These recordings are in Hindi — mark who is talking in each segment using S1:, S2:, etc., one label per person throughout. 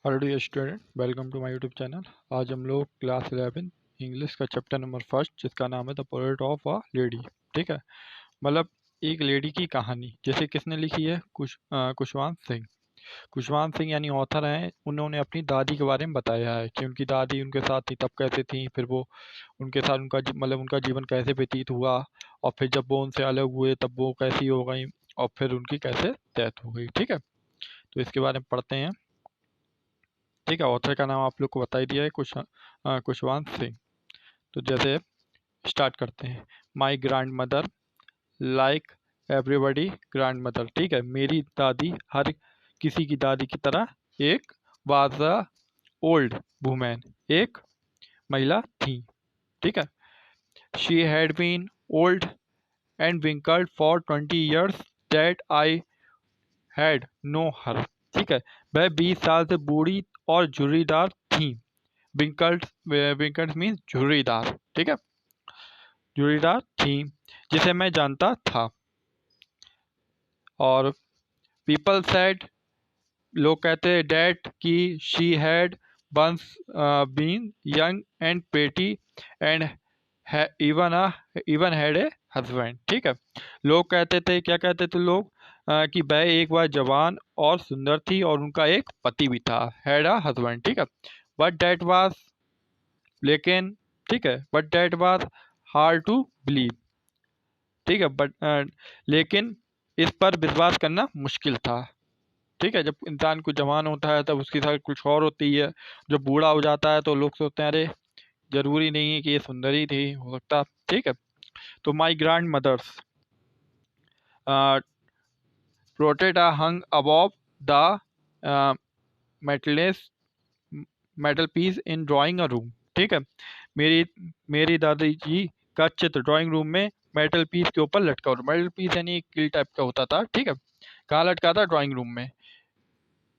S1: Hello dear student, welcome to my YouTube channel. आज हम लोग क्लास 11 इंग्लिश का चैप्टर नंबर फर्स्ट, जिसका नाम है the portrait of a lady. ठीक है, मतलब एक लेडी की कहानी। जैसे किसने लिखी है? खुशवंत सिंह। खुशवंत सिंह यानी ऑथर हैं। उन्होंने अपनी दादी के बारे में बताया है कि उनकी दादी उनके साथ थी तब कैसे थी, फिर वो उनके साथ मतलब उनका जीवन कैसे व्यतीत हुआ, और फिर जब वो उनसे अलग हुए तब वो कैसी हो गई, और फिर उनकी कैसे डेथ हो गई। ठीक है, तो इसके बारे में पढ़ते हैं। ठीक है, ऑथर का नाम आप लोग को बता ही दिया है, खुशवंत सिंह। तो जैसे स्टार्ट करते हैं। My grand mother like everybody grand mother. ठीक है, मेरी दादी हर किसी की दादी की तरह एक वाज अ ओल्ड वुमेन, एक महिला थी। ठीक है, she had been old and wrinkled for 20 years that I had know her. ठीक है, वह 20 साल से बूढ़ी और झुर्रीदार थी। विंकल्ट विंकल्ट मीन्स झुर्रीदार। ठीक है, झुर्रीदार थी जिसे मैं जानता था। और पीपल सेड, लोग कहते हैं, डैट कि she had once been young and pretty and even had a husband. ठीक है, लोग कहते थे, क्या कहते थे लोग, कि वह एक बार जवान और सुंदर थी और उनका एक पति भी था, हैड अ हस्बैंड। ठीक है, बट दैट वाज, लेकिन, ठीक है, but that was hard to believe. ठीक है, लेकिन इस पर विश्वास करना मुश्किल था। ठीक है, जब इंसान को जवान होता है तब उसकी साथ कुछ और होती है। जब बूढ़ा हो जाता है तो लोग सोचते हैं, अरे जरूरी नहीं है कि ये सुंदरी थी, हो सकता। ठीक है, तो my grandmother's portrait are hung above the metalless metal piece in drawing a room. ठीक है, मेरी मेरी दादी जी का चित्र ड्राइंग रूम में मेटल पीस के ऊपर लटका हुआ। मेटल पीस यानी एक किल टाइप का होता था। ठीक है, कहाँ लटका था? ड्राइंग रूम में।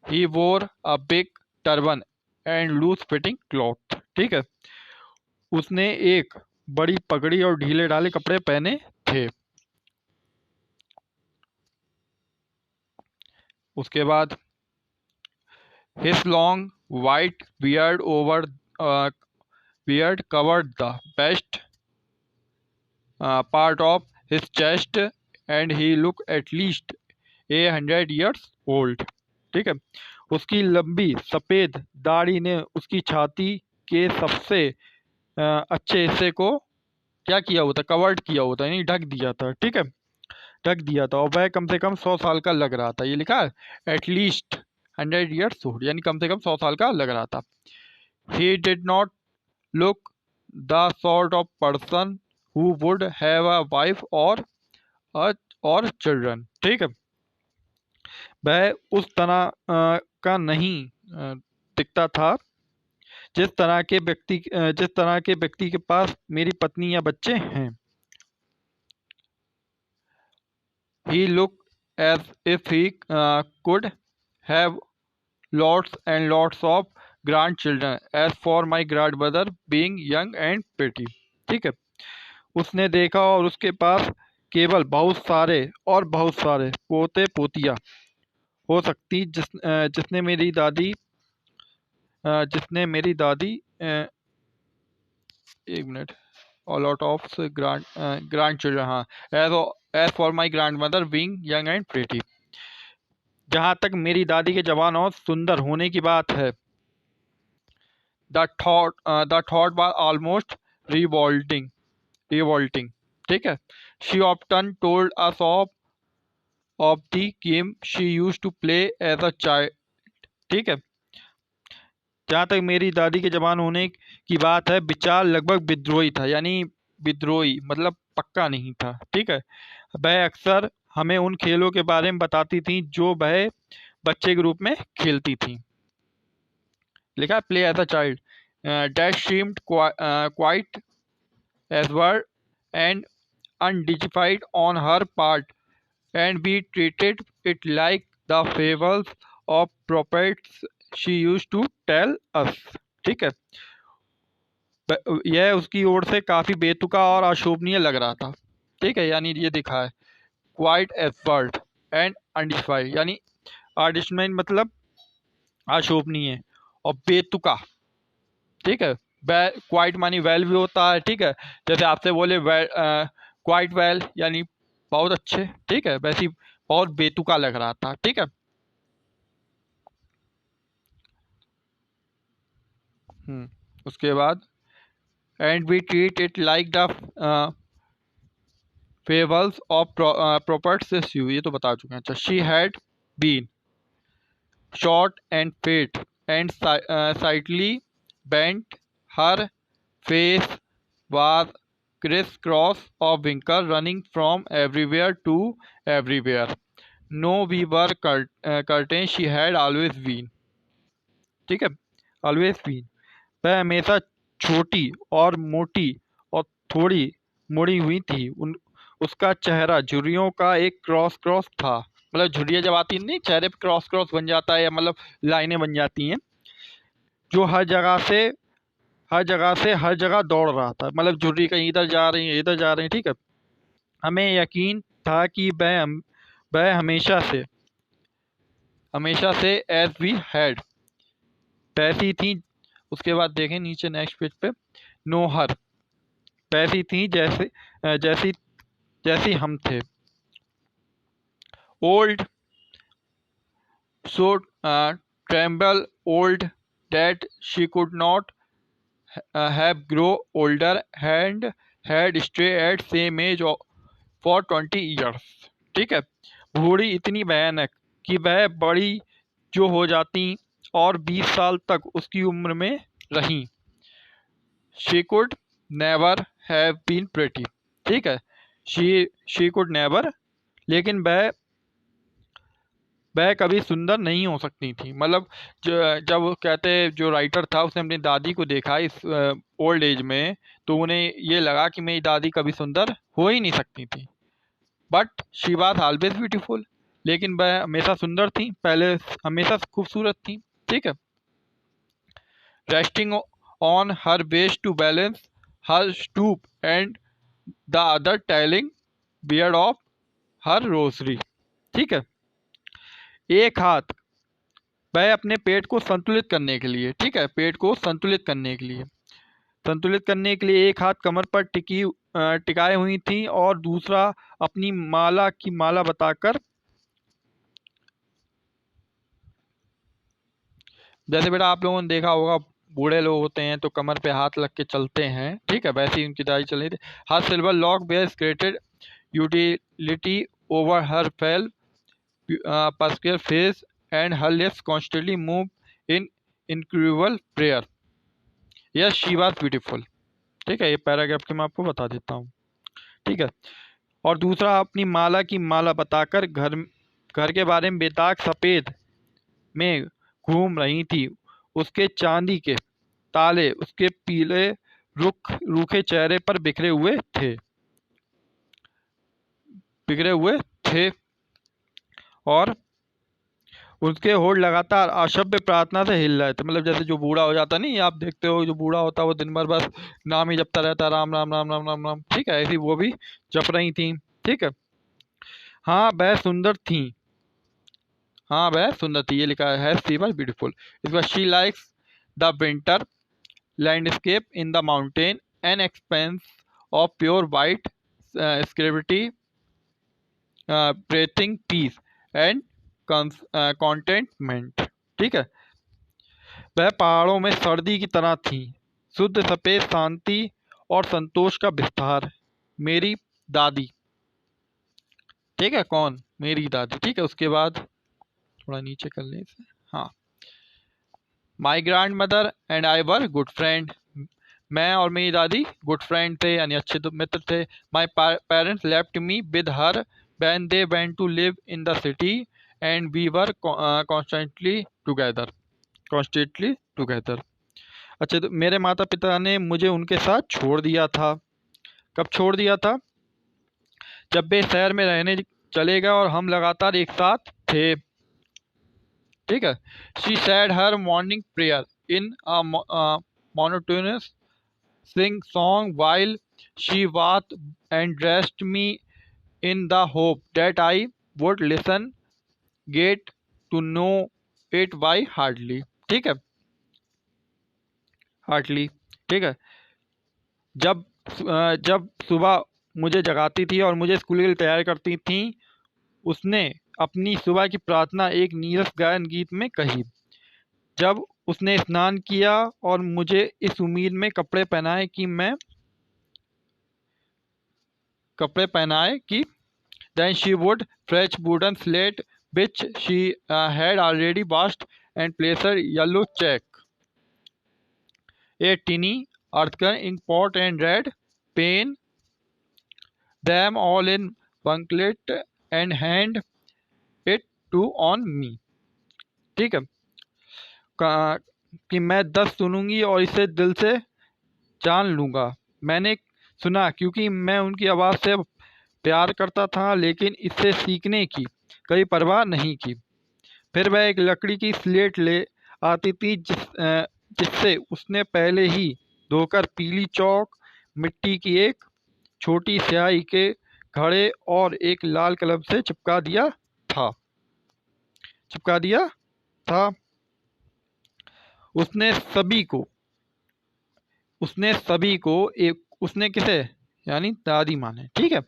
S1: He wore a big turban and loose fitting cloth. ठीक है, उसने एक बड़ी पगड़ी और ढीले ढाले कपड़े पहने थे। उसके बाद his long white beard over beard covered the best part of his chest and he look at least 100 years old. ठीक है, उसकी लंबी सफ़ेद दाढ़ी ने उसकी छाती के सबसे अच्छे हिस्से को क्या किया होता, कवर्ड किया होता, यानी ढक दिया था। ठीक है, ढक दिया था, और वह कम से कम 100 साल का लग रहा था। ये लिखा है एटलीस्ट 100 years ओल्ड, यानी कम से कम 100 साल का लग रहा था। He did not look the sort of person who would have a wife और चिल्ड्रन। ठीक है, वह उस तरह का नहीं दिखता था जिस तरह के व्यक्ति के पास मेरी पत्नी या बच्चे हैं। He looked as if he could have lots and lots of grandchildren, as for my grandmother being young and pretty। ठीक है, उसने देखा और उसके पास केवल बहुत सारे पोते पोतियाँ हो सकती, जिसने मेरी दादी एक मिनट, और लॉट ऑफ ग्रैंड चिल्ड्रन। हाँ, as for my grandmother being young and pretty. जहाँ तक मेरी दादी के जवान और सुंदर होने की बात है, the thought was almost revolting. ठीक है, she often told us of the game she used to play as a child. ठीक है, जहाँ तक मेरी दादी के जवान होने की बात है, विचार लगभग विद्रोही था, यानी विद्रोही मतलब पक्का नहीं था। ठीक है, वह अक्सर हमें उन खेलों के बारे में बताती थी जो वह बच्चे के रूप में खेलती थी। लिखा play as a child, that seemed quite awkward and undignified on her part, and we treated it like the fables of prophets she used to tell us। ठीक है, यह उसकी ओर से काफ़ी बेतुका और अशोभनीय लग रहा था। ठीक है, यानी ये दिखा है क्वाइट एफर्ट एंड अनडिफाइड, यानी अडिशनल मतलब अशोभनीय, और बेतुका, ठीक है। क्वाइट मानी वेल भी होता है, ठीक है। जैसे आपसे बोले वेल, क्वाइट वेल यानी बहुत अच्छे, ठीक है, वैसे ही बहुत बेतुका लग रहा था, ठीक है। उसके बाद and we treat it like the fables of prophets you, ये तो बता चुके हैं। अच्छा, she had been short and fat and slightly bent. Her face was crisscross of wrinkles running from everywhere to everywhere. No, we were curtain. She had always been. ठीक है, always been. वह हमेशा छोटी और मोटी और थोड़ी मुड़ी हुई थी। उसका चेहरा झुर्रियों का एक क्रॉस क्रॉस था। मतलब झुर्रियाँ जब आती नहीं, चेहरे पे क्रॉस क्रॉस बन जाता है, या मतलब लाइनें बन जाती हैं, जो हर जगह दौड़ रहा था। मतलब झुर्री कहीं इधर जा रही है, इधर जा रही है, ठीक है। हमें यकीन था कि वह हमेशा से एज वी हैड पैसी थी। उसके बाद देखें नीचे नेक्स्ट पेज पे, नोहर पैसी थी जैसी जैसी हम थे। Old so tremble old that she could not have grow older and had stay at same age for 20 years, ठीक है। बूढ़ी इतनी भयानक कि वह बड़ी जो हो जाती और 20 साल तक उसकी उम्र में रहीं। she could never have been pretty, ठीक है। she could never, लेकिन वह कभी सुंदर नहीं हो सकती थी। मतलब जब वो कहते, जो राइटर था उसने अपनी दादी को देखा इस ओल्ड एज में, तो उन्हें ये लगा कि मेरी दादी कभी सुंदर हो ही नहीं सकती थी। But she was always beautiful, लेकिन वह हमेशा सुंदर थी, पहले हमेशा खूबसूरत थी, ठीक है। Resting on her waist to balance her stoop and the other telling बियर्ड ऑफ हर रोसरी, ठीक है। एक हाथ वह अपने पेट को संतुलित करने के लिए, ठीक है, पेट को संतुलित करने के लिए एक हाथ कमर पर टिकाए हुई थी और दूसरा अपनी माला की माला बताकर, जैसे बेटा आप लोगों ने देखा होगा बूढ़े लोग होते हैं तो कमर पे हाथ रख के चलते हैं, ठीक है, वैसे ही उनकी दाई चल रही थी। Her silver lock bare created utility over her pale pascal face and her lips constantly moved in incredible prayer. Yes, she was beautiful. ठीक है, ये पैराग्राफ के मैं आपको बता देता हूँ, ठीक है। और दूसरा अपनी माला की माला बताकर घर के बारे में बेताक सफ़ेद में घूम रही थी। उसके चांदी के ताले उसके पीले रूखे चेहरे पर बिखरे हुए थे और उसके होठ लगातार असभ्य प्रार्थना से हिल रहे थे। मतलब जैसे जो बूढ़ा हो जाता नहीं, आप देखते हो जो बूढ़ा होता है वो दिन भर बस नाम ही जपता रहता है, राम राम राम राम राम राम, ठीक है, ऐसी वो भी जप रही थी, ठीक है। हाँ वह सुंदर थी, ये लिखा है शी वाज ब्यूटीफुल। इस बार she likes the winter landscape in the mountain an expanse of pure white serenity breathing peace and contentment, ठीक है। वह पहाड़ों में सर्दी की तरह थी, शुद्ध सफेद शांति और संतोष का विस्तार। मेरी दादी, ठीक है, कौन, मेरी दादी, ठीक है। उसके बाद थोड़ा नीचे कर ले इसे, हाँ। My grand mother and I were good friend, मैं और मेरी दादी गुड फ्रेंड थे, यानी अच्छे मित्र थे। My parents left me with her when they went to live in the city and we were constantly together. अच्छा, तो मेरे माता पिता ने मुझे उनके साथ छोड़ दिया था। कब छोड़ दिया था? जब वे शहर में रहने चले गए और हम लगातार एक साथ थे, ठीक है। She said her morning prayer in monotonous sing song while she bathed and dressed me in the hope that I would listen get to know it by hardly, ठीक है। हार्टली। ठीक है। जब सुबह मुझे जगाती थी और मुझे स्कूल के लिए तैयार करती थी, उसने अपनी सुबह की प्रार्थना एक नीरस गायन गीत में कही। जब उसने स्नान किया और मुझे इस उम्मीद में कपड़े पहनाए कि then she would fetch wooden slate which she had already washed and place her yellow check, a tinny earthen ink pot and red pen, them all in bucket and hand it to on me। ठीक है। का- कि मैं 10 सुनूंगी और इसे दिल से जान लूंगा। मैंने सुना क्योंकि मैं उनकी आवाज़ से प्यार करता था, लेकिन इससे सीखने की कभी परवाह नहीं की। फिर वह एक लकड़ी की स्लेट ले आती थी जिससे उसने पहले ही धोकर पीली चौक, मिट्टी की एक छोटी स्याही के घड़े और एक लाल कलम से चिपका दिया था। उसने सभी को उसने सभी को एक उसने किसे, यानी दादी माँ ने। ठीक है।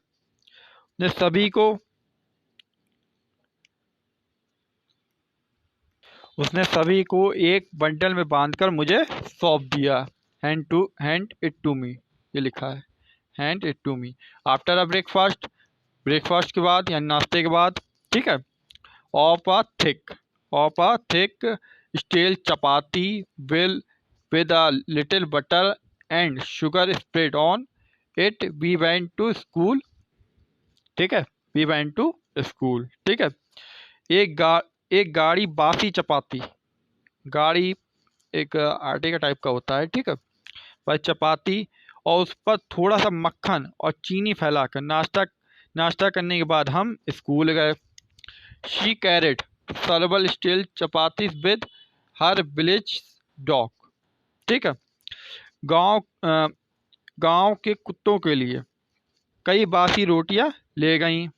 S1: उसने सभी को एक बंडल में बांधकर मुझे सौंप दिया। हैंड इट टू मी, ये लिखा है, hand it to me after a breakfast के बाद यानी नाश्ते के बाद। ठीक है। Of a thick stale chapati will with a little butter and sugar spread on it we went to school. ठीक है। We went to school. ठीक है। एक गाड़ी बासी चपाती, गाड़ी एक आटे का टाइप का होता है। ठीक है। वह चपाती और उस पर थोड़ा सा मक्खन और चीनी फैलाकर नाश्ता करने के बाद हम स्कूल गए। She carried सर्वल steel chapatis with her village dog. ठीक है। गांव गांव के कुत्तों के लिए कई बासी रोटियां ले गईं।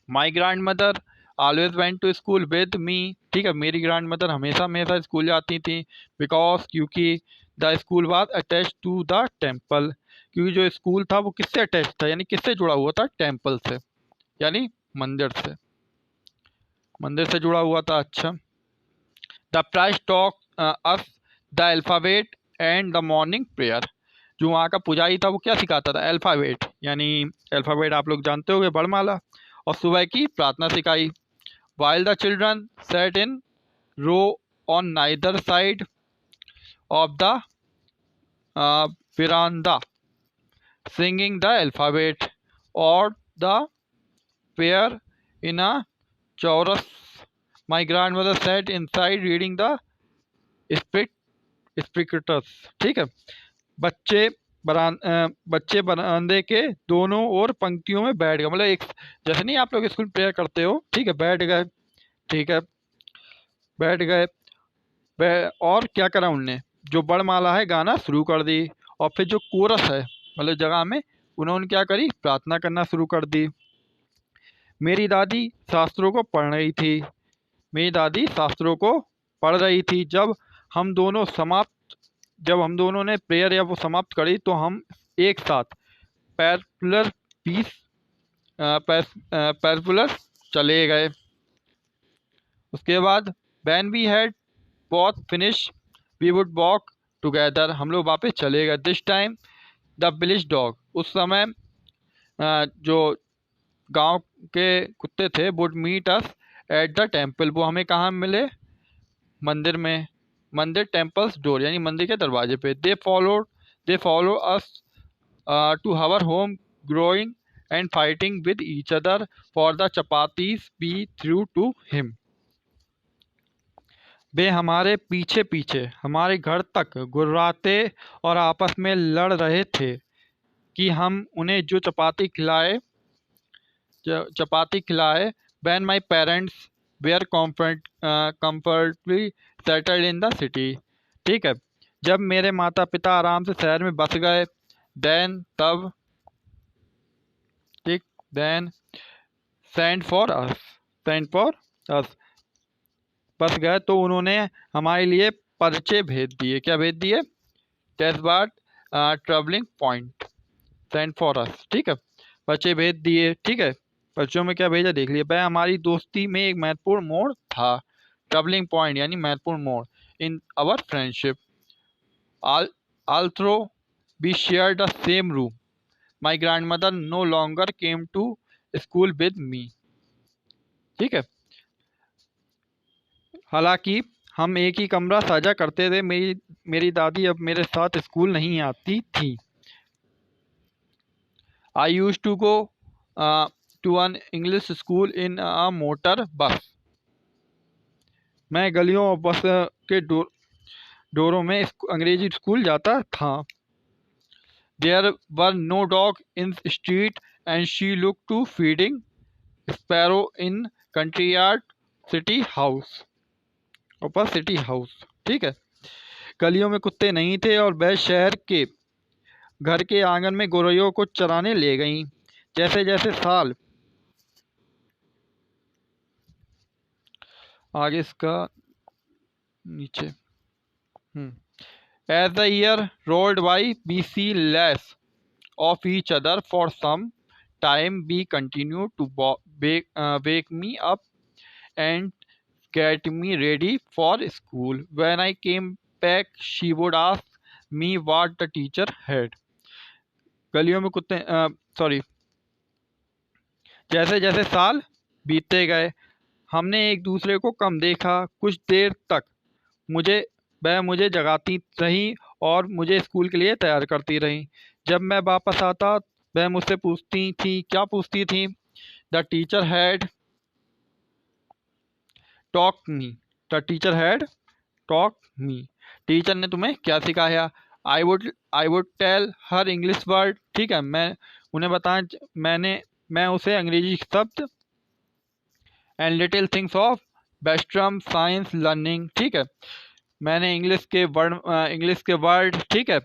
S1: My grandmother always went to school with me. ठीक है। मेरी ग्रैंड मदर हमेशा हमेशा स्कूल जाती थी, क्योंकि the school was attach to the temple. क्योंकि जो स्कूल था वो किससे अटैच था, यानी किससे जुड़ा हुआ था, टेम्पल से, यानी मंदिर से जुड़ा हुआ था। अच्छा। The price talk us the alphabet and the morning prayer. जो वहाँ का पुजारी था वो क्या सिखाता था, अल्फ़ाबेट, यानी अल्फ़ाबेट आप लोग जानते होंगे, वर्णमाला, और सुबह की प्रार्थना सिखाई। While the children sat in row on neither side of the veranda, singing the alphabet or the prayer in a chorus, my grandmother sat inside reading the script scriptures। ठीक है। बच्चे बच्चे बरामदे के दोनों ओर पंक्तियों में बैठ गए, मतलब एक जैसे नहीं आप लोग स्कूल प्रेयर करते हो। ठीक है। बैठ गए। ठीक है। बैठ गए। और क्या करा उनने, जो बड़माला है गाना शुरू कर दी, और फिर जो कोरस है मतलब जगह में उन्होंने क्या करी, प्रार्थना करना शुरू कर दी। मेरी दादी शास्त्रों को पढ़ रही थी मेरी दादी शास्त्रों को पढ़ रही थी। जब हम दोनों ने प्रेयर या वो समाप्त करी तो हम एक साथ पैरपुलर पीस पैरपुलर चले गए। उसके बाद when we had both finish we would walk together, हम लोग वापस चले गए। This time the village dog, उस समय जो गांव के कुत्ते थे, would meet us at the temple, वो हमें कहाँ मिले, मंदिर में, मंदिर टेम्पल्स डोर, यानी मंदिर के दरवाजे पे। They follow us to our home growing and fighting with each other for the chapatis we threw to him. वे हमारे पीछे पीछे हमारे घर तक गुर्राते और आपस में लड़ रहे थे कि हम उन्हें जो चपाती खिलाए। When my parents were comfortably settled in the city। ठीक है। जब मेरे माता पिता आराम से शहर में बस गए। then तब ठीक then sent for us बस गए तो उन्होंने हमारे लिए पर्चे भेज दिए। क्या भेज दिए, that's what travelling point send for us. ठीक है, बच्चे भेज दिए। ठीक है, बच्चों में क्या भेजा देख लिया। वह हमारी दोस्ती में एक महत्वपूर्ण मोड़ था। ट्रैवलिंग पॉइंट यानी महत्वपूर्ण मोड़ in our friendship. although we shared the same room, my grandmother no longer came to school with me। ठीक है, हालांकि हम एक ही कमरा साझा करते थे, मेरी मेरी दादी अब मेरे साथ स्कूल नहीं आती थी। I used to go to an English school in a motor bus। मैं गलियों और बस के डोरों में अंग्रेजी स्कूल जाता था। There were no dog in the street and she looked to feeding sparrow in country yard city house ऊपर सिटी हाउस। ठीक है, गलियों में कुत्ते नहीं थे और वह शहर के घर के आंगन में गोरैयों को चराने ले गईं। जैसे जैसे साल आगे इसका नीचे As the year rolled by, we see less of each other for some time. We continued to wake me up and get me ready for school. When I came back, she would ask me what the teacher had। गलियों में कुत्ते सॉरी जैसे जैसे साल बीतते गए, हमने एक दूसरे को कम देखा। कुछ देर तक वह मुझे जगाती रही और मुझे स्कूल के लिए तैयार करती रही। जब मैं वापस आता वह मुझसे पूछती थी, क्या पूछती थी? The teacher had talk me. The teacher had talk me. Teacher ने तुम्हें क्या सिखाया? I would tell her English word. ठीक है, मैं उन्हें मैं उसे अंग्रेजी शब्द and little things of western science learning. ठीक है, मैंने इंग्लिश के वर्ड ठीक है,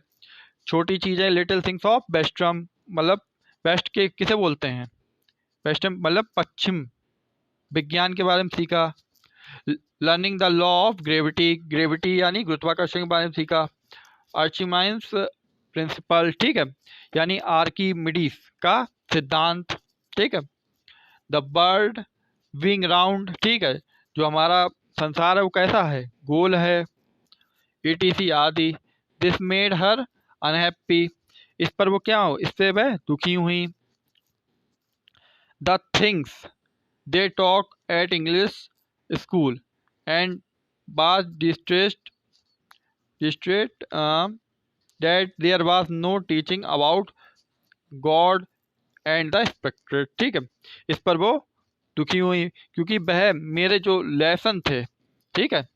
S1: छोटी चीज़ें लिटिल थिंग्स ऑफ बेस्ट्रम मतलब वेस्ट के किसे बोलते हैं? वेस्टर्न मतलब पश्चिम विज्ञान के बारे में सीखा। Learning the law of gravity यानी गुरुत्वाकर्षण के बारे में सीखा। आर्चिमाइंस प्रिंसिपल ठीक है, यानी आर्किमिडीज का सिद्धांत। ठीक है, द बर्ड विंग राउंड ठीक है, जो हमारा संसार है वो कैसा है? गोल है। ETC आदि। This made her unhappy. इस पर वो क्या हो? इससे वह दुखी हुई। The things they talk eight English school and was distressed that there was no teaching about God and the spectre। ठीक है, इस पर वो दुखी हुई क्योंकि वह मेरे जो लेसन थे ठीक है,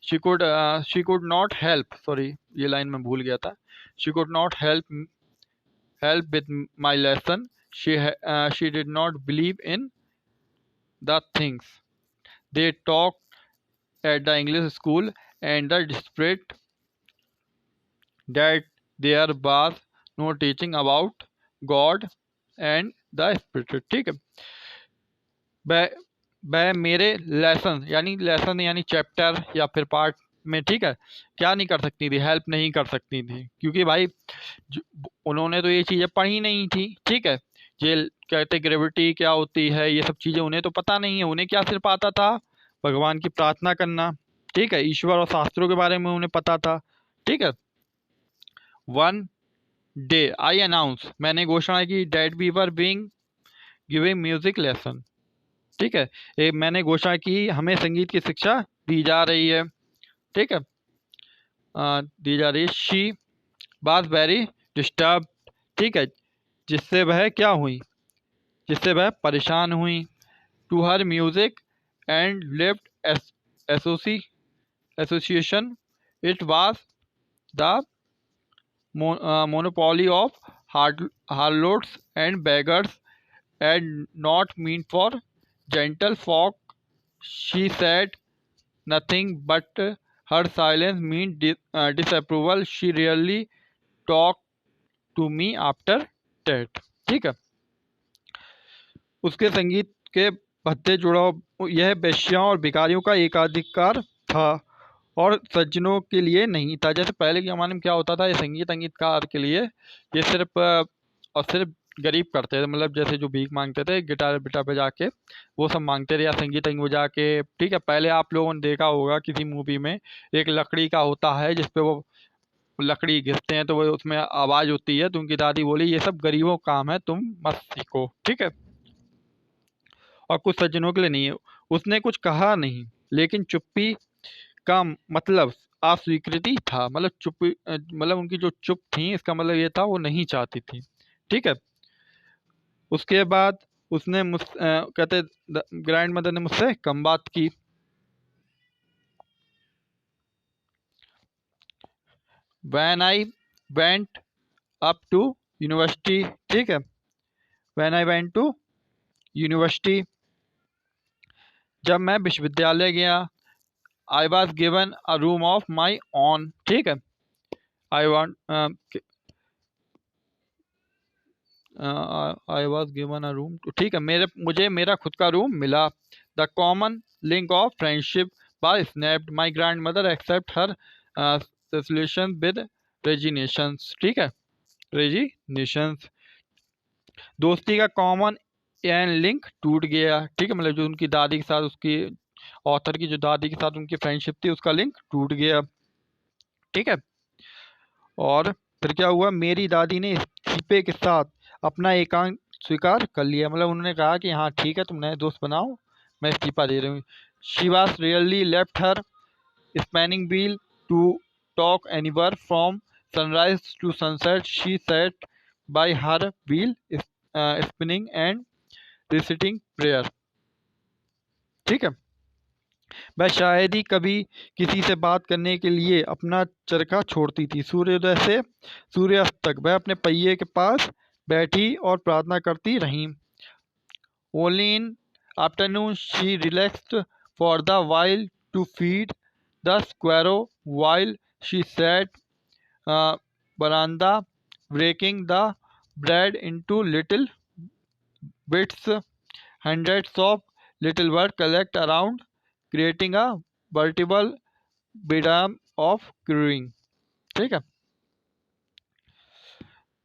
S1: she could not help sorry ये लाइन मैं भूल गया था। she could not help with my lesson। she did not believe in the things they talked at the English school and the dispute that there was no teaching about God and the spirit। ठीक है, वह मेरे लेसन यानी चैप्टर या फिर पार्ट में ठीक है क्या नहीं कर सकती थी? हेल्प नहीं कर सकती थी क्योंकि भाई उन्होंने तो ये चीज़ें पढ़ी नहीं थी। ठीक है, ये कहते ग्रेविटी क्या होती है, ये सब चीज़ें उन्हें तो पता नहीं है। उन्हें क्या सिर्फ आता था? भगवान की प्रार्थना करना। ठीक है, ईश्वर और शास्त्रों के बारे में उन्हें पता था। ठीक है, वन डे आई अनाउंस मैंने घोषणा की that we were being giving music lesson. ठीक है, मैंने घोषणा की हमें संगीत की शिक्षा दी जा रही है। ठीक है, दी जा रही। She was very disturb. ठीक है, जिससे वह क्या हुई? जिससे वह परेशान हुई। To her music and left association it was the monopoly of harlots and beggars and not meant for gentle folk। She said nothing, but her silence meant disapproval। She really talked to me after that। ठीक है, उसके संगीत के भत्ते जुड़ाव यह वेश्याओं और भिखारियों का एकाधिकार था और सज्जनों के लिए नहीं था। जैसे पहले के ज़माने में क्या होता था, ये संगीतकार के लिए ये सिर्फ और सिर्फ गरीब करते थे, मतलब जैसे जो भीख मांगते थे गिटार विटार बजा के वो सब मांगते थे, या संगीत बजा के। ठीक है, पहले आप लोगों ने देखा होगा किसी मूवी में एक लकड़ी का होता है जिसपे वो लकड़ी घिसते हैं तो वो उसमें आवाज़ होती है, तो उनकी दादी बोली ये सब गरीबों का काम है, तुम मत सीखो। ठीक है, और कुछ सज्जनों के लिए नहीं है। उसने कुछ कहा नहीं, लेकिन चुप्पी का मतलब अस्वीकृति था। मतलब चुप्पी मतलब उनकी जो चुप थी इसका मतलब ये था वो नहीं चाहती थी। ठीक है, उसके बाद उसने कहते ग्रैंड मदर ने मुझसे कम बात की। When I went up to university. ठीक है, when I went to university, जब मैं विश्वविद्यालय गया। I was given a room of my own. ठीक है, I want I was given a room. ठीक है, मुझे मेरा खुद का रूम मिला। The common link of friendship by snapped my grandmother except her solution with resignations. ठीक है, रेजिनेशंस, दोस्ती का कॉमन एन लिंक टूट गया। ठीक है, मतलब जो उनकी दादी के साथ उसकी ऑथर की जो दादी के साथ उनकी फ्रेंडशिप थी उसका लिंक टूट गया। ठीक है, और फिर क्या हुआ, मेरी दादी ने इस्तीफे के साथ अपना एकांत स्वीकार कर लिया। मतलब उन्होंने कहा कि हाँ ठीक है, तुम नए दोस्त बनाओ, मैं इस्तीफा दे रही हूँ। She was really left her spanning wheel to talk anywhere from sunrise to sunset. She set by her wheel spinning and reciting prayer. ठीक है, वह शायद ही कभी किसी से बात करने के लिए अपना चरखा छोड़ती थी। सूर्योदय से सूर्यास्त तक वह अपने पहिए के पास बैठी और प्रार्थना करती रहीं। Only in afternoon she relaxed for the while to feed the squirrel while she sat veranda breaking the bread into little bits. Hundreds of little birds collect around, creating a veritable bedlam of crowing. ठीक है,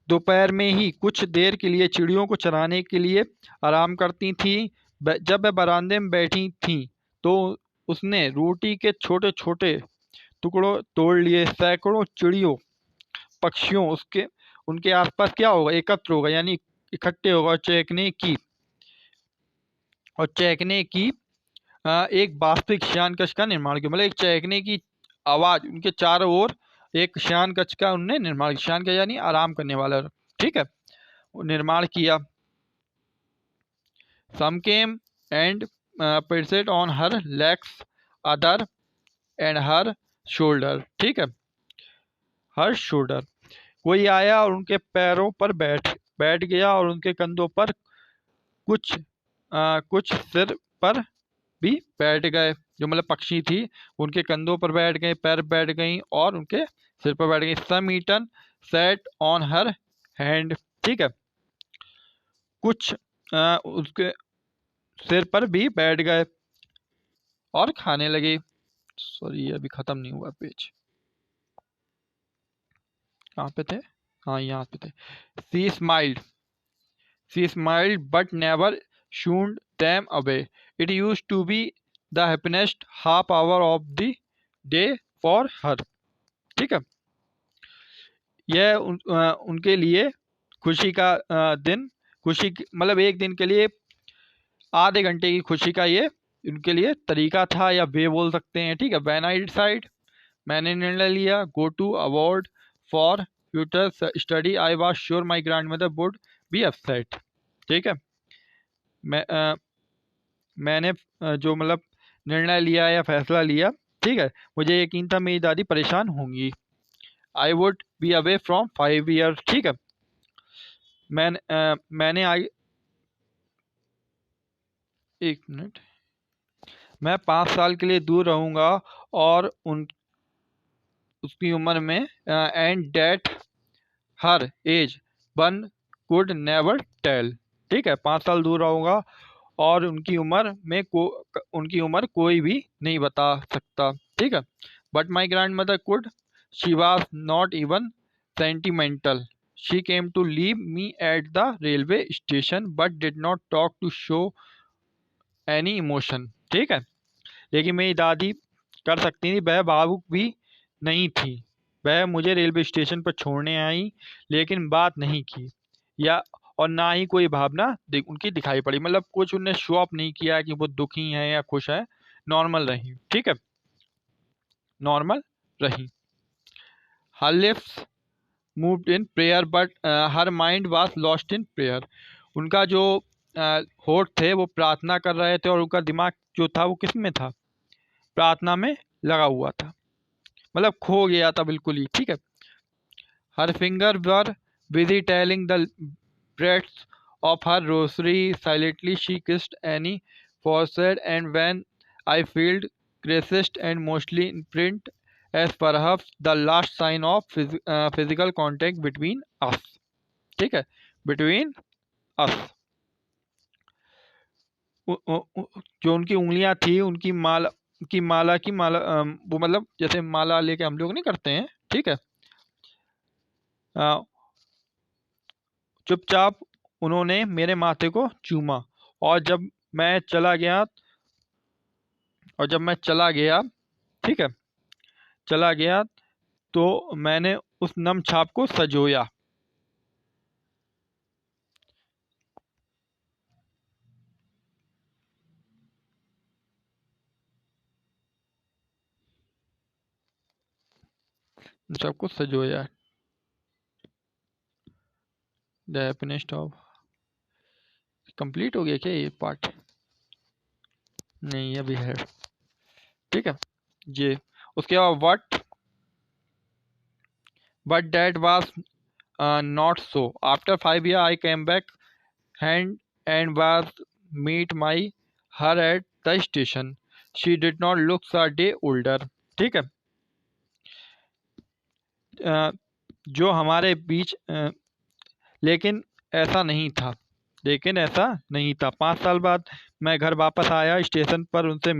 S1: दोपहर में ही कुछ देर के लिए चिड़ियों को चराने के लिए आराम करती थी। जब वह बरामदे में बैठी थीं तो उसने रोटी के छोटे छोटे टुकड़ों तोड़ लिए। सैकड़ों चिड़ियों पक्षियों उसके उनके आसपास क्या होगा, एकत्र होगा, यानी इकट्ठे होगा, और चहकने की एक वास्तविक शयन कक्ष का निर्माण किया। मतलब एक चहकने की आवाज उनके चारों ओर एक शयन कक्ष का उन्होंने निर्माण किया। शयन का यानी आराम करने वाला। ठीक है, निर्माण किया। Some came and perched on her legs, other and her shoulder। ठीक है, हर शोल्डर, कोई आया और उनके पैरों पर बैठ गया और उनके कंधों पर कुछ सिर पर भी बैठ गए। जो मतलब पक्षी थी उनके कंधों पर बैठ गए, पैर बैठ गई और उनके सिर पर बैठ गई। Some eaten set on her hand. ठीक है, कुछ उसके सिर पर भी बैठ गए और खाने लगे। सॉरी, ये अभी खत्म नहीं हुआ पेज, कहाँ पे थे, हाँ यहाँ पे थे। सी smiled but never shooed them away. It used to be the happiest half hour of the day for her। ठीक है, यह उनके लिए खुशी का दिन, मतलब एक दिन के लिए आधे घंटे की खुशी का ये उनके लिए तरीका था, या वे बोल सकते हैं। ठीक है, व्हेन आई डिसाइड, मैंने निर्णय लिया, go to award for future study, I was sure my grandmother would be upset. ठीक है, मैं मैंने जो मतलब निर्णय लिया या फैसला लिया, ठीक है, मुझे यकीन था मेरी दादी परेशान होंगी। I would be away from 5 years. ठीक है, मैंने आई एक मिनट, मैं 5 साल के लिए दूर रहूँगा और उसकी उम्र में and that her age one could never tell. ठीक है, 5 साल दूर रहूँगा और उनकी उम्र कोई भी नहीं बता सकता। ठीक है, but my grandmother could, she was not even sentimental, she came to leave me at the railway station but did not talk to show any emotion. ठीक है, लेकिन मेरी दादी कर सकती थी, वह भावुक भी नहीं थी। वह मुझे रेलवे स्टेशन पर छोड़ने आई लेकिन बात नहीं की, या और ना ही कोई भावना उनकी दिखाई पड़ी। मतलब कुछ उनने शो ऑफ नहीं किया कि वो दुखी हैं या खुश है, नॉर्मल रही। ठीक है, नॉर्मल रही। हर lips moved in prayer but her mind was lost in prayer. उनका जो होठ थे वो प्रार्थना कर रहे थे और उनका दिमाग जो था वो किस में था, प्रार्थना में लगा हुआ था, मतलब खो गया था बिल्कुल ही। ठीक है, her finger were busy telling the breadths of her rosary. Silently she kissed Annie forehead, and when I felt greatest and mostly in print as perhaps the last sign of physical contact between us। ठीक है, between us। जो उनकी उंगलियां थी, उनकी माला वो मतलब जैसे माला लेके हम लोग नहीं करते हैं। ठीक है, अ, चुपचाप उन्होंने मेरे माथे को चूमा, और जब मैं चला गया और जब मैं चला गया, ठीक है, चला गया, तो मैंने उस नम छाप को सजोया। सबको सजोया। द हैप्पीनेस्ट ऑफ, कंप्लीट हो गया क्या ये पार्ट? नहीं, अभी है। ठीक है, ये उसके बाद but that was not so. After 5 years I came back hand and was meet my her at the station। she did not look a day older। ठीक है, अ, जो हमारे बीच लेकिन ऐसा नहीं था, लेकिन ऐसा नहीं था। 5 साल बाद मैं घर वापस आया, स्टेशन पर उससे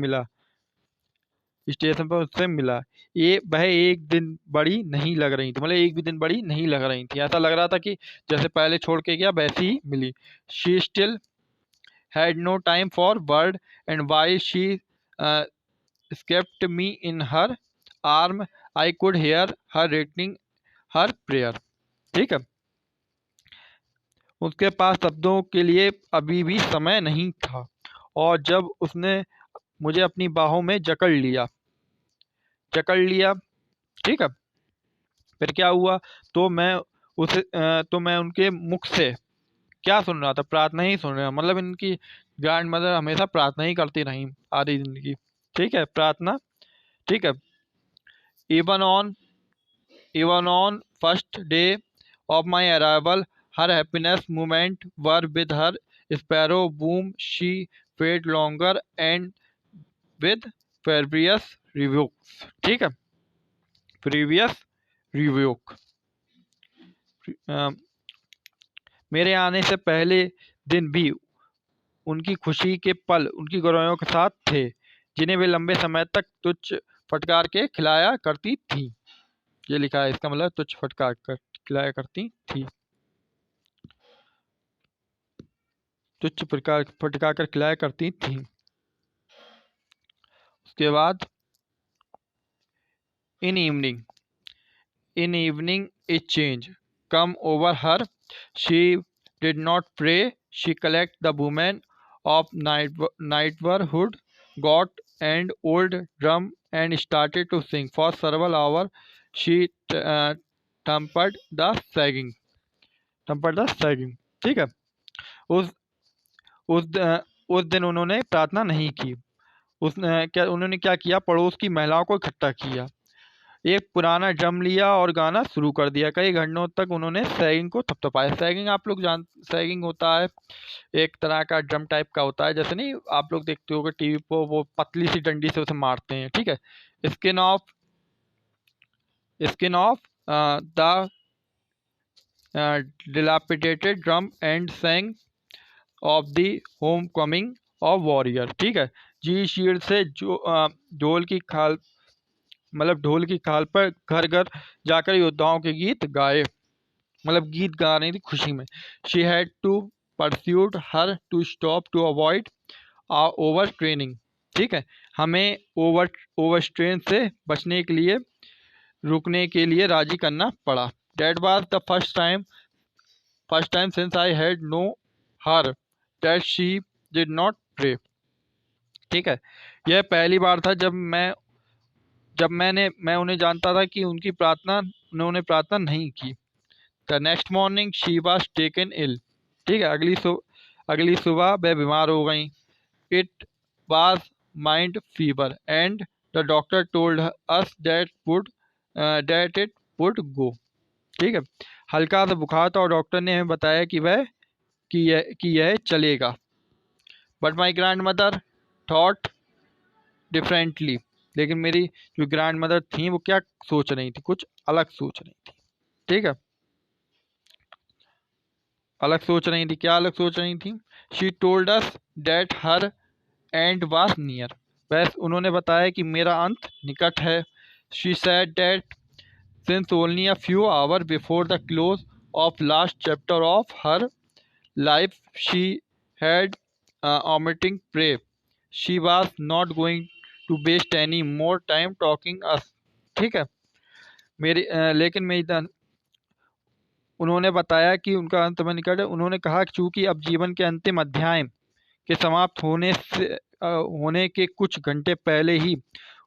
S1: मिला। ये वह एक दिन बड़ी नहीं लग रही थी, मतलब एक भी दिन बड़ी नहीं लग रही थी। ऐसा लग रहा था कि जैसे पहले छोड़ के गया वैसी ही मिली। She still had no time for word, and while she uh, kept me in her arm, I could hear her reading her prayer। ठीक है, उसके पास शब्दों के लिए अभी भी समय नहीं था, और जब उसने मुझे अपनी बाहों में जकड़ लिया, ठीक है, फिर क्या हुआ, तो मैं उनके मुख से क्या सुन रहा था, प्रार्थना ही सुन रहा। मतलब इनकी ग्रैंड मदर हमेशा प्रार्थना ही करती रही आधी जिंदगी। ठीक है, प्रार्थना। ठीक है, even on even on first day of my arrival, her happiness moment were with her sparrow whom she fed longer and with previous rebukes। ठीक है, previous rebuke। मेरे आने से पहले दिन भी उनकी खुशी के पल उनकी गौरवों के साथ थे, जिन्हें वे लंबे समय तक तुच्छ फटकार के खिलाया करती थी। ये लिखा है, इसका मतलब तुच्छ फटकार कर खिलाया करती थी, तुच्छ प्रकार फटका कर खिलाया करती थी। उसके बाद in evening a change come over her। She did not pray, she collect the women of neighborhood, got an old drum and started to sing for several hours। She tempered the sagging। ठीक है, उस उस दिन उन्होंने प्रार्थना नहीं की। उन्होंने क्या किया, पड़ोस की महिलाओं को इकट्ठा किया, एक पुराना ड्रम लिया और गाना शुरू कर दिया। कई घंटों तक उन्होंने सैगिंग को थपथपाया। सैगिंग आप लोग सैगिंग होता है एक तरह का ड्रम टाइप का होता है, जैसे नहीं आप लोग देखते होगे टीवी पर, वो पतली सी डंडी से उसे मारते हैं। ठीक है, skin of the dilapidated drum and sang of the home coming of warrior. ठीक है, जी शील्ड से जो ढोल की खाल मतलब ढोल की ताल पर घर घर जाकर योद्धाओं के गीत गाए, मतलब गीत गा रही थी खुशी में। She had to pursuit her to stop to avoid over training. ठीक है, हमें ओवर स्ट्रेन से बचने के लिए, रुकने के लिए राजी करना पड़ा। That was the first time since I had known her that she did not pray। ठीक है, यह पहली बार था मैं उन्हें जानता था कि उन्होंने प्रार्थना नहीं की। The next morning she was taken ill. ठीक है, अगली सुबह वह बीमार हो गई। It was mind fever and the doctor told us that it would go. ठीक है, हल्का सा बुखार था और डॉक्टर ने हमें बताया कि यह चलेगा। But my grand mother thought differently. लेकिन मेरी जो ग्रैंड मदर थी वो क्या सोच रही थी, कुछ अलग सोच रही थी। ठीक है, अलग सोच रही थी, क्या अलग सोच रही थी? She told us that her end was near. बस उन्होंने बताया कि मेरा अंत निकट है। She said that since only a few hour before the close of last chapter of her life she had omitting pray, she was not going to waste any more time talking us। ठीक है, लेकिन उन्होंने बताया कि उनका अंत में निकट है। उन्होंने कहा कि चूंकि अब जीवन के अंतिम अध्याय के समाप्त होने के कुछ घंटे पहले ही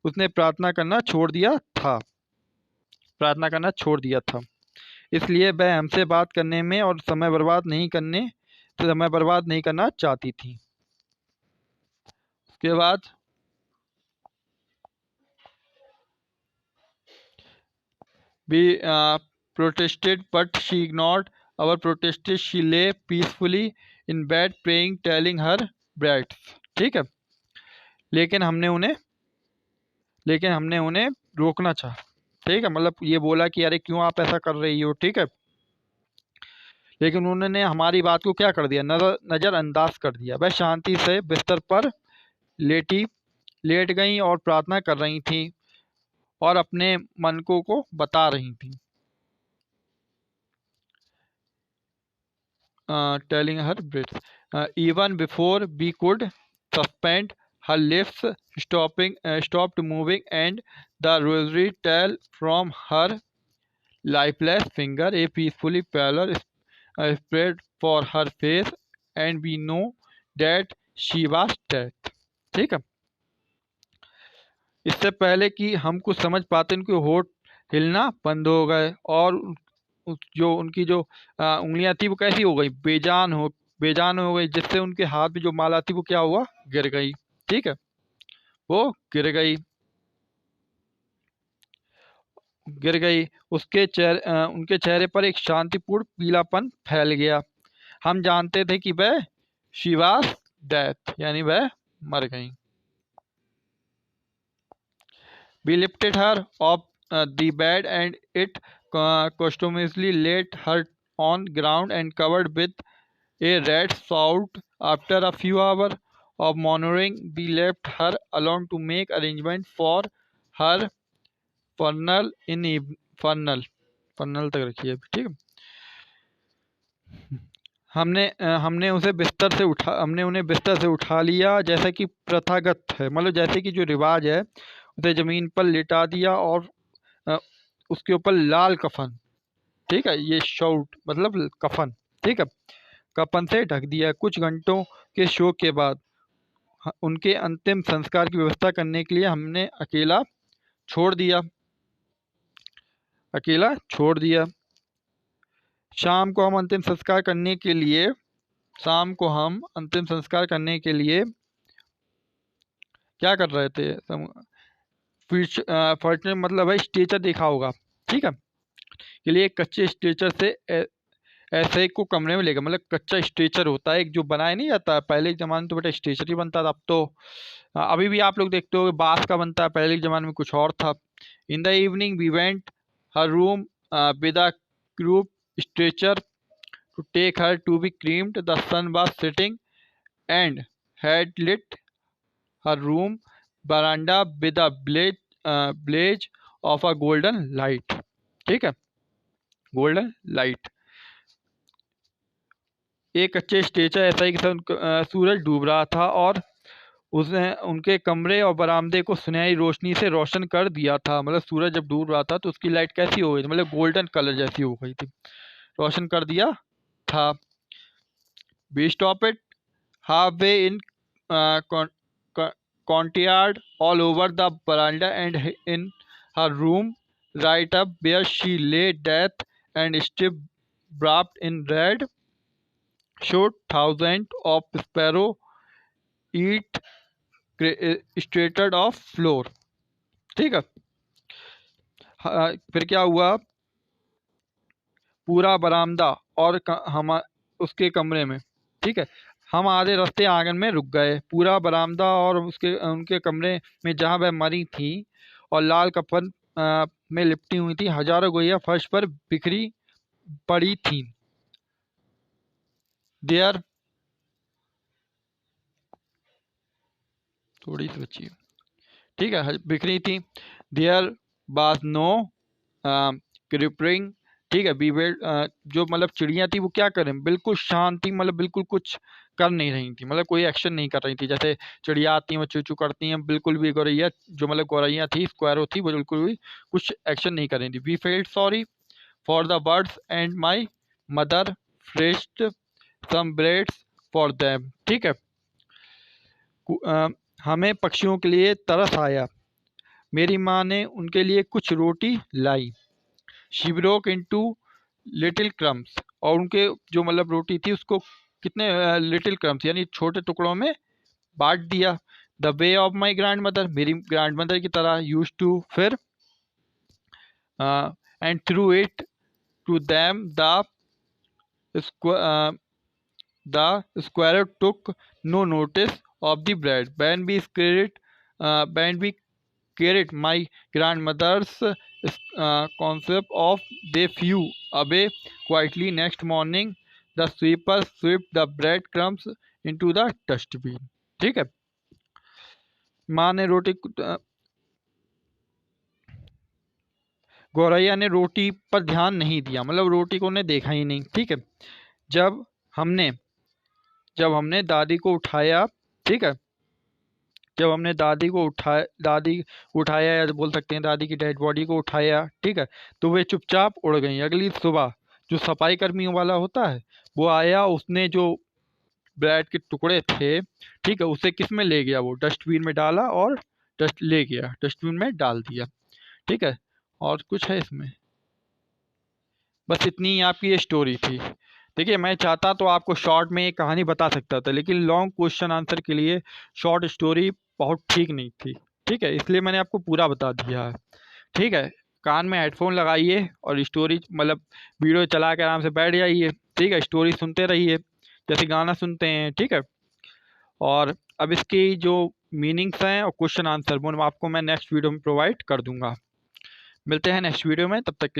S1: उसने प्रार्थना करना छोड़ दिया था, इसलिए वह हमसे बात करने में और समय बर्बाद नहीं करना चाहती थी। उसके बाद we protested, but she ignored our protests। She lay peacefully in bed praying, telling her breaths। ठीक है, लेकिन हमने उन्हें रोकना चाहा। ठीक है, मतलब ये बोला कि अरे क्यों आप ऐसा कर रही हो। ठीक है, लेकिन उन्होंने हमारी बात को क्या कर दिया, नज़रअंदाज कर दिया। वह शांति से बिस्तर पर लेट गई और प्रार्थना कर रही थी और अपने मन को बता रही थी। telling her breath। Even before we could suspend, her lips stopped moving, and the rosary fell from her lifeless finger। A peacefully pallor spread for her face, and we know that she was dead। ठीक है, इससे पहले कि हम कुछ समझ पाते उनके होठ हिलना बंद हो गए और जो उनकी जो उंगलियां थी वो कैसी हो गई, बेजान हो गई, जिससे उनके हाथ में जो माला थी वो क्या हुआ, गिर गई। ठीक है, वो गिर गई। उनके चेहरे पर एक शांतिपूर्ण पीलापन फैल गया। हम जानते थे कि वह शी वाज डेथ, यानी वह मर गई। We lifted her off the bed and it costumously laid her on ground and covered with a red soot। After a few hours of monitoring, we left her alone to make arrangement for her funeral in funeral तक रखी है। ठीक है, हमने उन्हें बिस्तर से उठा लिया जैसा कि प्रथागत है, मतलब जैसे कि जो रिवाज है, उसे जमीन पर लिटा दिया और उसके ऊपर लाल कफन, ठीक है, ये शॉउट मतलब कफन, ठीक है, कफन से ढक दिया। कुछ घंटों के शोक के बाद उनके अंतिम संस्कार की व्यवस्था करने के लिए हमने अकेला छोड़ दिया। शाम को हम अंतिम संस्कार करने के लिए क्या कर रहे थे, फॉर्चुनेट मतलब है स्ट्रेचर देखा होगा, ठीक है, के लिए एक कच्चे स्ट्रेचर से ऐसे को कमरे में लेगा, मतलब कच्चा स्ट्रेचर होता है एक जो बनाया नहीं जाता, पहले के ज़माने में तो बेटा स्ट्रेचर ही बनता था, अब तो अभी भी आप लोग देखते हो बांस का बनता है, पहले के ज़माने में कुछ और था। In the evening we went her room with a crude stretcher to take her to be creamed। The sun was setting and had lit her room veranda with a blaze blaze of a golden light. ठीक है, गोल्डन लाइट। एक अच्छे स्टेचर ऐसा ही कि सूरज डूब रहा था और उसने उनके कमरे और बरामदे को सुनहरी रोशनी से रोशन कर दिया था। मतलब सूरज जब डूब रहा था तो उसकी लाइट कैसी हो गई थी, मतलब गोल्डन कलर जैसी हो गई थी, रोशन कर दिया था। We stop it halfway in courtyard all over the veranda and in her room right up where she lay death and still wrapped in red should thousands of sparrow eat straighted off floor। ठीक है, फिर क्या हुआ, पूरा बरामदा और हम उसके कमरे में, ठीक है, हम आधे रास्ते आंगन में रुक गए। पूरा बरामदा और उसके उनके कमरे में जहाँ वह मरी थी और लाल कफन में लिपटी हुई थी, हजारों गोइयाँ फर्श पर बिखरी पड़ी थी। देयर थोड़ी सी बची है, ठीक है, बिखरी थी। There was no chirruping. ठीक है, बीवेल जो मतलब चिड़िया थी वो क्या करें, बिल्कुल शांत थी, मतलब बिल्कुल कुछ कर नहीं रही थी, मतलब कोई एक्शन नहीं कर रही थी। जैसे चिड़िया आती हैं वो चू चू करती हैं, बिल्कुल भी गौरैया जो मतलब गौरैया थी स्क्वायरो थी वो बिल्कुल भी कुछ एक्शन नहीं कर रही थी। We felt sorry for the birds and my mother fetched some breads for them. ठीक है, हमें पक्षियों के लिए तरस आया, मेरी माँ ने उनके लिए कुछ रोटी लाई। She broke into little crumbs, और उनके जो मतलब रोटी थी उसको कितने लिटिल क्रम्स यानी छोटे टुकड़ों में बांट दिया। The way of my grandmother, मेरी ग्रैंड मदर की तरह। यूज टू, फिर and threw it to them the squirrel took no notice of the bread. When we carried my grandmother's concept of they flew away quietly. Next morning, the sweeper swept the breadcrumbs into the dustbin। ठीक है, माँ ने रोटी गौरैया ने रोटी पर ध्यान नहीं दिया, मतलब रोटी को उन्हें देखा ही नहीं। ठीक है, जब हमने जब हमने दादी को उठाया, ठीक है, जब हमने दादी उठाया या बोल सकते हैं दादी की डेड बॉडी को उठाया, ठीक है, तो वे चुपचाप उड़ गई। अगली सुबह जो सफाई कर्मियों वाला होता है वो आया, उसने जो ब्रेड के टुकड़े थे, ठीक है, उसे किस में ले गया, वो डस्टबिन में डाला और डस्टबिन में डाल दिया। ठीक है, और कुछ है इसमें, बस इतनी ही आपकी ये स्टोरी थी। देखिए, मैं चाहता तो आपको शॉर्ट में एक कहानी बता सकता था, लेकिन लॉन्ग क्वेश्चन आंसर के लिए शॉर्ट स्टोरी बहुत ठीक नहीं थी। ठीक है, इसलिए मैंने आपको पूरा बता दिया है। ठीक है, कान में हेडफोन लगाइए और स्टोरी मतलब वीडियो चला के आराम से बैठ जाइए। ठीक है, स्टोरी सुनते रहिए जैसे गाना सुनते हैं। ठीक है, और अब इसकी जो मीनिंग्स हैं और क्वेश्चन आंसर वो आपको मैं नेक्स्ट वीडियो में प्रोवाइड कर दूंगा। मिलते हैं नेक्स्ट वीडियो में, तब तक के